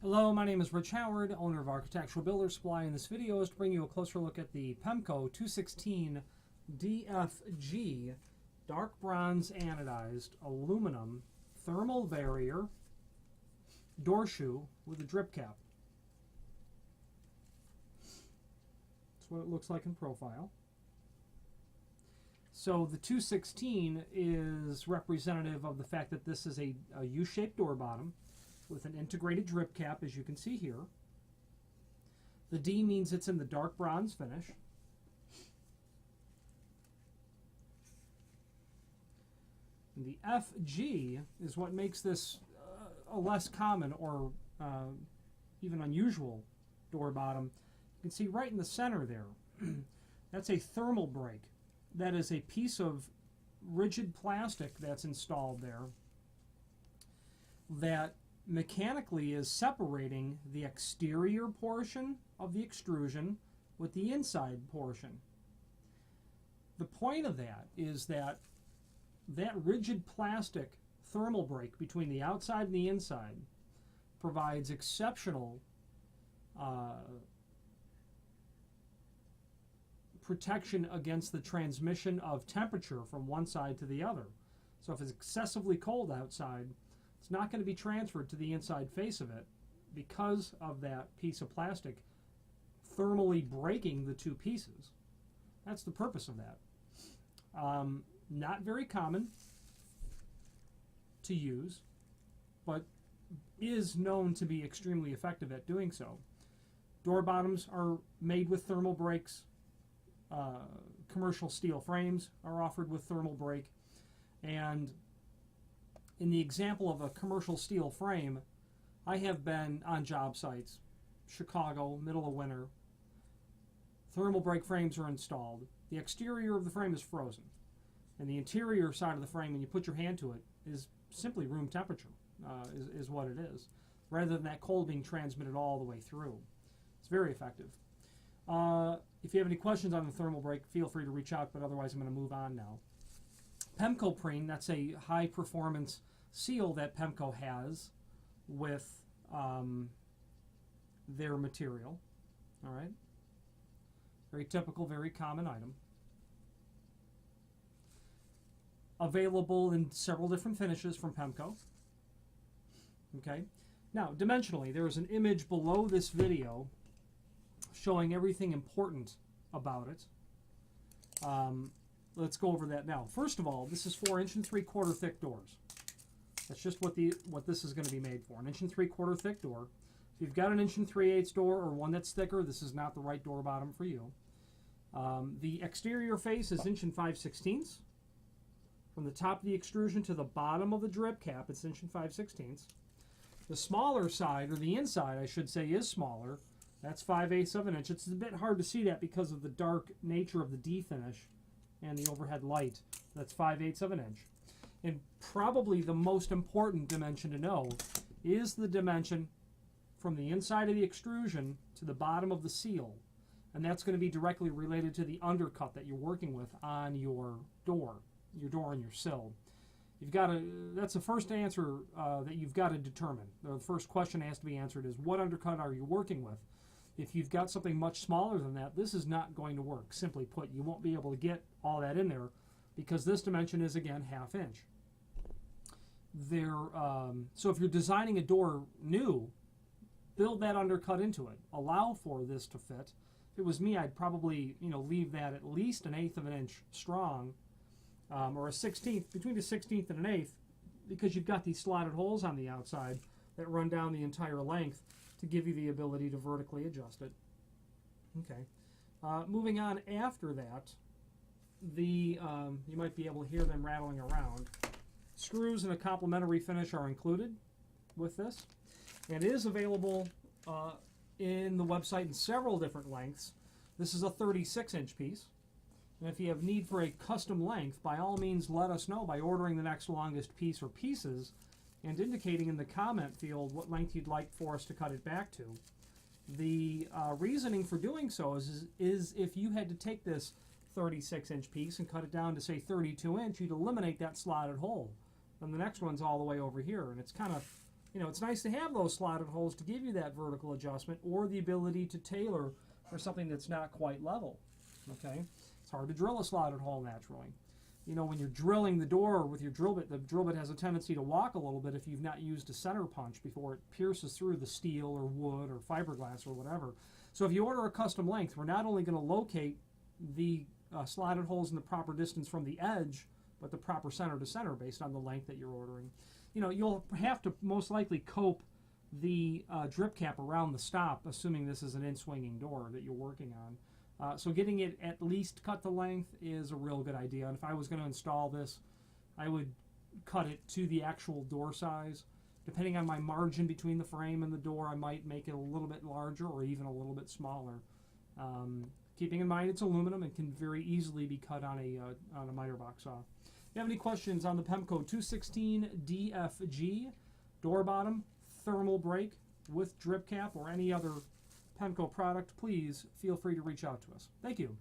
Hello, my name is Rich Howard, owner of Architectural Builder Supply, and this video is to bring you a closer look at the Pemco 216 DFG dark bronze anodized aluminum thermal barrier door shoe with a drip cap. That's what it looks like in profile. So the 216 is representative of the fact that this is a U-shaped door bottom with an integrated drip cap, as you can see here. The D means it's in the dark bronze finish. And the FG is what makes this a less common or even unusual door bottom. You can see right in the center there, that's a thermal break. That is a piece of rigid plastic that's installed there that mechanically is separating the exterior portion of the extrusion with the inside portion. The point of that is that rigid plastic thermal break between the outside and the inside provides exceptional protection against the transmission of temperature from one side to the other. So if it's excessively cold outside, it's not going to be transferred to the inside face of it because of that piece of plastic thermally breaking the two pieces. That's the purpose of that. Not very common to use, but is known to be extremely effective at doing so. Door bottoms are made with thermal breaks. Commercial steel frames are offered with thermal break, and in the example of a commercial steel frame, I have been on job sites, Chicago, middle of winter. Thermal break frames are installed. The exterior of the frame is frozen, and the interior side of the frame, when you put your hand to it, is simply room temperature, is what it is, rather than that cold being transmitted all the way through. It's very effective. If you have any questions on the thermal break, feel free to reach out, but otherwise I'm going to move on now. Pemco-Prene, that's a high-performance seal that Pemco has with their material. All right? Very typical, very common item. Available in several different finishes from Pemco. Okay? Now, dimensionally, there is an image below this video showing everything important about it. Let's go over that now. First of all, this is 4 1 3/4 thick doors. That's just what this is going to be made for, an 1 3/4 thick door. If you've got an 1 3/8 door or one that's thicker, this is not the right door bottom for you. The exterior face is 1 5/16. From the top of the extrusion to the bottom of the drip cap, it's 1 5/16. The smaller side, or the inside, I should say, is smaller. That's 5/8 of an inch. It's a bit hard to see that because of the dark nature of the D finish and the overhead light. That's 5/8 of an inch. And probably the most important dimension to know is the dimension from the inside of the extrusion to the bottom of the seal. And that's going to be directly related to the undercut that you're working with on your door and your sill. You've got to, that's the first answer that you've got to determine. The first question has to be answered is, what undercut are you working with? If you've got something much smaller than that, this is not going to work. Simply put, you won't be able to get all that in there because this dimension is, again, 1/2 inch. So if you're designing a door new, build that undercut into it. Allow for this to fit. If it was me, I'd probably leave that at least 1/8 of an inch strong, or a 1/16, between a 1/16 and an 1/8, because you've got these slotted holes on the outside that run down the entire length to give you the ability to vertically adjust it. Okay. Moving on after that, you might be able to hear them rattling around. Screws and a complementary finish are included with this. And it is available in the website in several different lengths. This is a 36-inch piece. And if you have need for a custom length, by all means let us know by ordering the next longest piece or pieces and indicating in the comment field what length you'd like for us to cut it back to. The reasoning for doing so is if you had to take this 36-inch piece and cut it down to, say, 32-inch, you'd eliminate that slotted hole. And the next one's all the way over here, and it's kind of You know, it's nice to have those slotted holes to give you that vertical adjustment or the ability to tailor for something that's not quite level. Okay, it's hard to drill a slotted hole naturally. You know, when you're drilling the door with your drill bit, the drill bit has a tendency to walk a little bit if you've not used a center punch before it pierces through the steel or wood or fiberglass or whatever. So if you order a custom length, we're not only going to locate the slotted holes in the proper distance from the edge, but the proper center to center based on the length that you're ordering. You know, you'll have to most likely cope the drip cap around the stop, assuming this is an in-swinging door that you're working on. So getting it at least cut the length is a real good idea. And if I was going to install this, I would cut it to the actual door size. Depending on my margin between the frame and the door, I might make it a little bit larger or even a little bit smaller. Keeping in mind it's aluminum and can very easily be cut on a miter box saw. If you have any questions on the Pemco 216DFG door bottom thermal brake with drip cap or any other Pemco product, please feel free to reach out to us. Thank you.